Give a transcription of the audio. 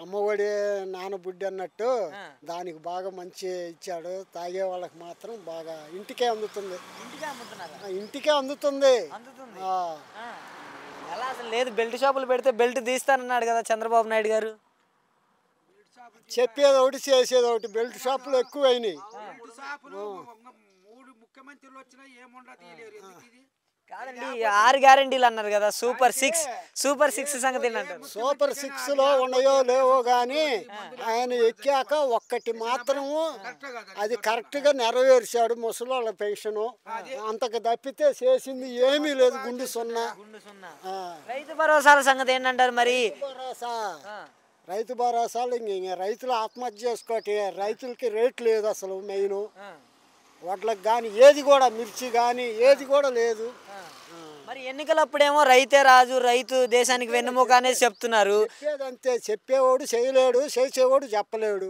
అమ్మఒడి నానబుడ్డి అన్నట్టు దానికి బాగా మంచి ఇచ్చాడు. తాగే వాళ్ళకి మాత్రం బాగా ఇంటికే అందుతుంది. ఇంటికే అందుతుంది. ఆ. ఎలా అసలు లేదు, బెల్ట్ షాపులు పెడితే బెల్ట్ తీస్తానన్నాడు కదా చంద్రబాబు నాయుడు గారు. చెప్పేది ఒకటి చేసేది ఒకటి. బెల్ట్ షాపులు ఎక్కువైనాయి. కాదండి, 6 గ్యారెంటీలు అన్నారు కదా, సూపర్ సిక్స్ సంగతి ఏంటంటారు? సూపర్ 6 లో ఉన్నాయో లేవో గాని ఆయన ఎక్కాక ఒక్కటి మాత్రము అది కరెక్ట్ గా నెరవేర్చాడు. ముసలోళ్ళ పెన్షన్ అంతకు తప్పితే చేసింది ఏమీ లేదు. గుండు సున్నా. రైతు భరోసాల సంగతి ఏంటంటారు మరి? రైతు భరోసాలు ఇంక రైతులు ఆత్మహత్య చేసుకోవటి. రైతులకి రేట్ లేదు అసలు. మెయిన్ వడ్లకు కానీ ఏది కూడా, మిర్చి కానీ ఏది కూడా లేదు. మరి ఎన్నికలప్పుడేమో రైతే రాజు, రైతు దేశానికి వెన్నెముక అనేది చెప్తున్నారు. చెప్పేదంతే. చెప్పేవాడు చేయలేడు, చేసేవాడు చెప్పలేడు.